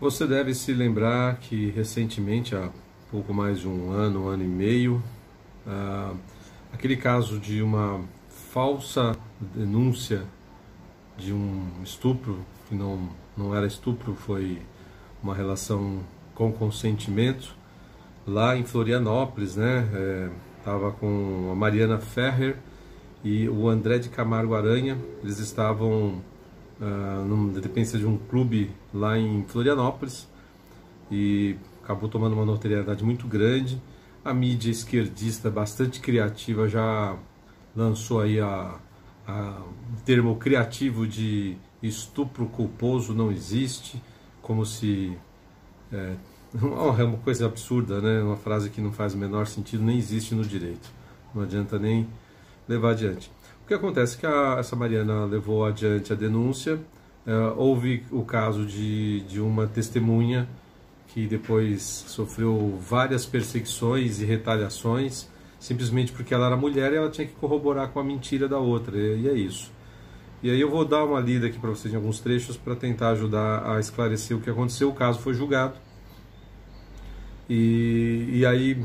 Você deve se lembrar que recentemente, há pouco mais de um ano e meio, aquele caso de uma falsa denúncia de um estupro, que não era estupro, foi uma relação com consentimento, lá em Florianópolis, né? Estava com a Mariana Ferrer e o André de Camargo Aranha. Eles estavam numa dependência de um clube lá em Florianópolis e acabou tomando uma notoriedade muito grande. A mídia esquerdista, bastante criativa, já lançou aí o termo criativo de estupro culposo não existe, como se... É uma coisa absurda, né? Uma frase que não faz o menor sentido, nem existe no direito. Não adianta nem levar adiante. O que acontece é que essa Mariana levou adiante a denúncia. Houve o caso de uma testemunha que depois sofreu várias perseguições e retaliações, simplesmente porque ela era mulher e ela tinha que corroborar com a mentira da outra, e é isso. E aí eu vou dar uma lida aqui para vocês em alguns trechos para tentar ajudar a esclarecer o que aconteceu. O caso foi julgado. E aí,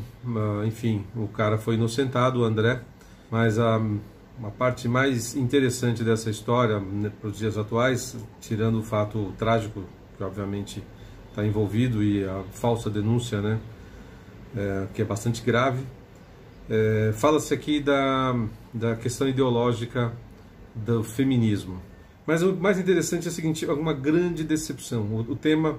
enfim, o cara foi inocentado, o André, mas a parte mais interessante dessa história, né, para os dias atuais, tirando o fato trágico, que obviamente está envolvido, e a falsa denúncia, né, que é bastante grave, fala-se aqui da questão ideológica do feminismo. Mas o mais interessante é o seguinte: uma grande decepção. O tema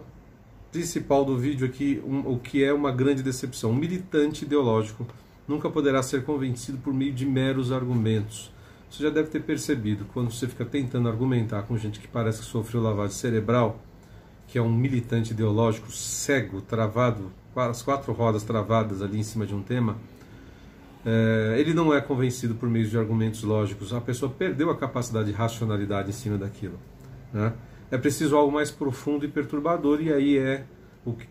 principal do vídeo aqui, o que é uma grande decepção. Um militante ideológico nunca poderá ser convencido por meio de meros argumentos. Você já deve ter percebido, quando você fica tentando argumentar com gente que parece que sofreu lavagem cerebral, que é um militante ideológico cego, travado, as quatro rodas travadas ali em cima de um tema, ele não é convencido por meio de argumentos lógicos. A pessoa perdeu a capacidade de racionalidade em cima daquilo, né? É preciso algo mais profundo e perturbador, e aí é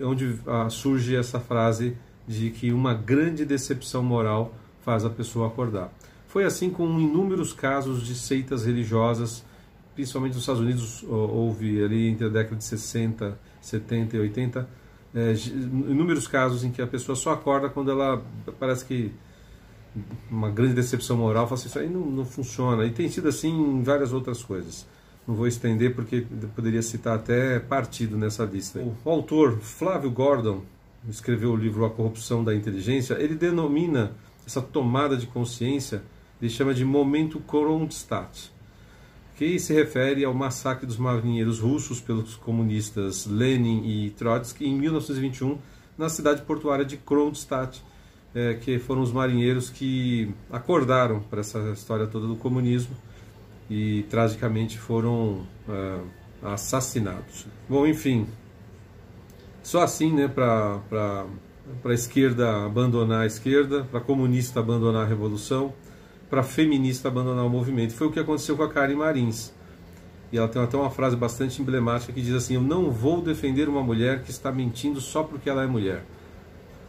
onde surge essa frase de que uma grande decepção moral faz a pessoa acordar. Foi assim com inúmeros casos de seitas religiosas, principalmente nos Estados Unidos. Houve ali entre a década de 60, 70 e 80, inúmeros casos em que a pessoa só acorda quando ela parece que uma grande decepção moral, fala assim: isso aí não funciona. E tem sido assim em várias outras coisas. Não vou estender porque poderia citar até partido nessa lista. O autor Flávio Gordon escreveu o livro A Corrupção da Inteligência. Ele denomina essa tomada de consciência, ele chama de momento Kronstadt, que se refere ao massacre dos marinheiros russos pelos comunistas Lenin e Trotsky em 1921 na cidade portuária de Kronstadt, que foram os marinheiros que acordaram para essa história toda do comunismo e tragicamente foram assassinados. Bom, enfim, só assim, né, para a esquerda abandonar a esquerda, para a comunista abandonar a revolução, para a feminista abandonar o movimento. Foi o que aconteceu com a Karen Marins. E ela tem até uma frase bastante emblemática que diz assim: eu não vou defender uma mulher que está mentindo só porque ela é mulher.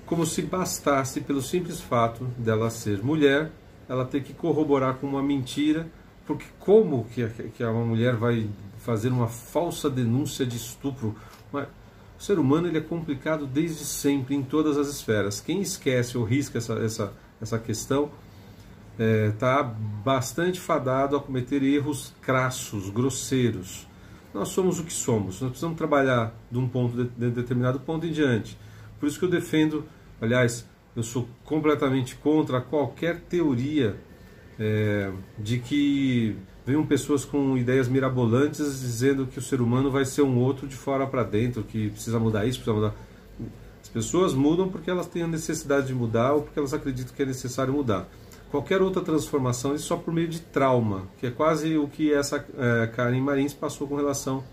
Como se bastasse, pelo simples fato dela ser mulher, ela ter que corroborar com uma mentira. Porque como que uma mulher vai fazer uma falsa denúncia de estupro? O ser humano, ele é complicado desde sempre, em todas as esferas. Quem esquece ou risca essa questão está bastante fadado a cometer erros crassos, grosseiros. Nós somos o que somos. Nós precisamos trabalhar de um determinado ponto em diante. Por isso que eu defendo, aliás, eu sou completamente contra qualquer teoria de que venham pessoas com ideias mirabolantes dizendo que o ser humano vai ser um outro de fora para dentro, que precisa mudar isso, precisa mudar. As pessoas mudam porque elas têm a necessidade de mudar ou porque elas acreditam que é necessário mudar. Qualquer outra transformação é só por meio de trauma, que é quase o que essa Karen Marins passou com relação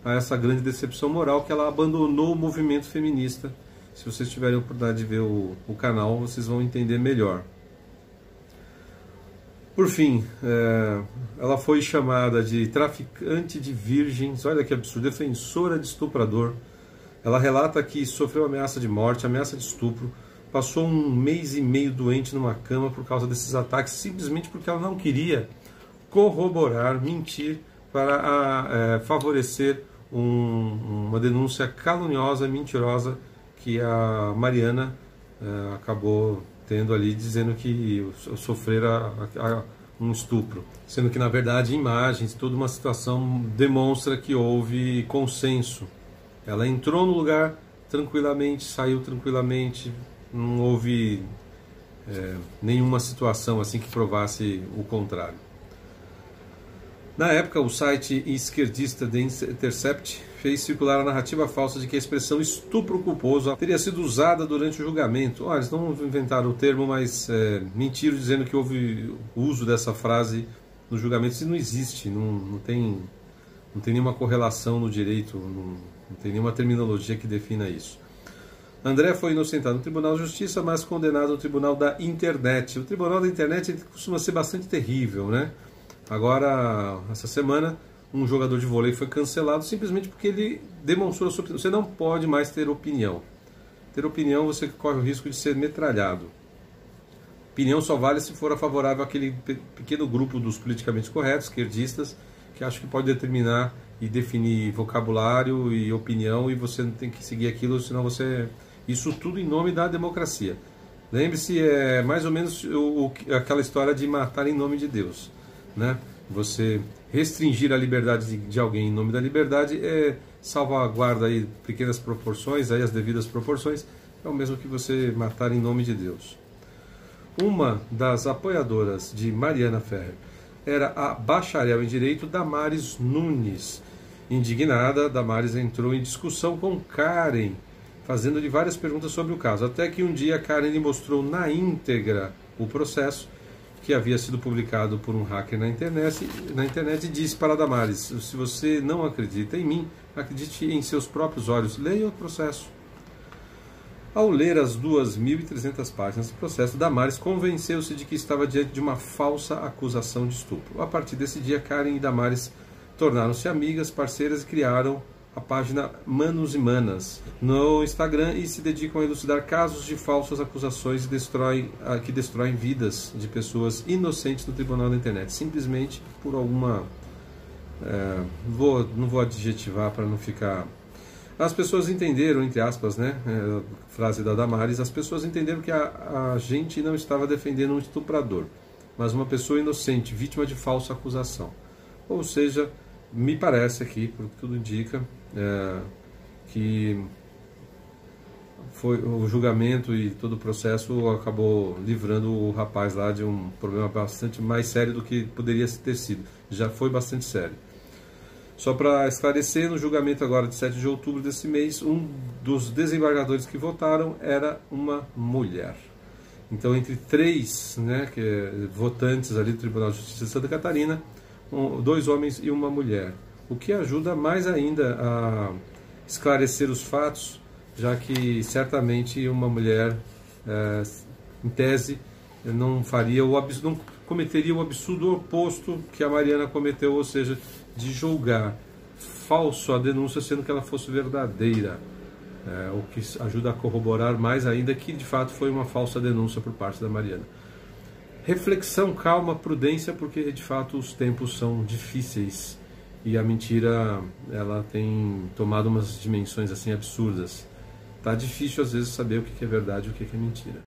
a essa grande decepção moral, que ela abandonou o movimento feminista. Se vocês tiverem a oportunidade de ver o canal, vocês vão entender melhor. Por fim, ela foi chamada de traficante de virgens, olha que absurdo, defensora de estuprador. Ela relata que sofreu ameaça de morte, ameaça de estupro, passou 1 mês e meio doente numa cama por causa desses ataques, simplesmente porque ela não queria corroborar, mentir para favorecer uma denúncia caluniosa, mentirosa, que a Mariana acabou tendo ali, dizendo que sofrera um estupro, sendo que na verdade imagens, toda uma situação demonstra que houve consenso. Ela entrou no lugar tranquilamente, saiu tranquilamente, não houve nenhuma situação assim que provasse o contrário. Na época, o site esquerdista The Intercept fez circular a narrativa falsa de que a expressão estupro culposo teria sido usada durante o julgamento. Olha, eles não inventaram o termo, mas mentiram dizendo que houve uso dessa frase no julgamento. Isso não existe, não tem nenhuma correlação no direito, não tem nenhuma terminologia que defina isso. André foi inocentado no Tribunal de Justiça, mas condenado no Tribunal da Internet. O Tribunal da Internet costuma ser bastante terrível, né? Agora, essa semana, um jogador de vôlei foi cancelado simplesmente porque ele demonstrou a sua opinião. Você não pode mais ter opinião. Ter opinião, você corre o risco de ser metralhado. Opinião só vale se for favorável àquele pequeno grupo dos politicamente corretos, esquerdistas, que acham que pode determinar e definir vocabulário e opinião, e você não tem que seguir aquilo, senão você... Isso tudo em nome da democracia. Lembre-se, é mais ou menos aquela história de matar em nome de Deus, né? Você restringir a liberdade de alguém em nome da liberdade salvaguarda aí pequenas proporções, aí as devidas proporções, é o mesmo que você matar em nome de Deus. Uma das apoiadoras de Mariana Ferrer era a bacharel em Direito Damares Nunes. Indignada, Damares entrou em discussão com Karen, fazendo-lhe várias perguntas sobre o caso, até que um dia Karen lhe mostrou na íntegra o processo que havia sido publicado por um hacker na internet e disse para Damares: se você não acredita em mim, acredite em seus próprios olhos, leia o processo. Ao ler as 2.300 páginas do processo, Damares convenceu-se de que estava diante de uma falsa acusação de estupro. A partir desse dia, Karen e Damares tornaram-se amigas, parceiras e criaram a página Manos e Manas no Instagram e se dedicam a elucidar casos de falsas acusações que destroem vidas de pessoas inocentes no tribunal da internet, simplesmente por alguma... não vou adjetivar para não ficar... As pessoas entenderam, entre aspas, né, frase da Damares, as pessoas entenderam que a gente não estava defendendo um estuprador, mas uma pessoa inocente, vítima de falsa acusação. Ou seja, me parece aqui, por tudo indica, que foi o julgamento e todo o processo acabou livrando o rapaz lá de um problema bastante mais sério do que poderia ter sido. Já foi bastante sério. Só para esclarecer, no julgamento agora de 7 de outubro desse mês, um dos desembargadores que votaram era uma mulher. Então, entre 3 votantes ali do Tribunal de Justiça de Santa Catarina, 2 homens e uma mulher. O que ajuda mais ainda a esclarecer os fatos, já que certamente uma mulher, em tese, não cometeria o absurdo oposto que a Mariana cometeu, ou seja, de julgar falso a denúncia sendo que ela fosse verdadeira, o que ajuda a corroborar mais ainda que de fato foi uma falsa denúncia por parte da Mariana. Reflexão, calma, prudência, porque de fato os tempos são difíceis e a mentira ela tem tomado umas dimensões assim absurdas. Tá difícil às vezes saber o que é verdade e o que é mentira.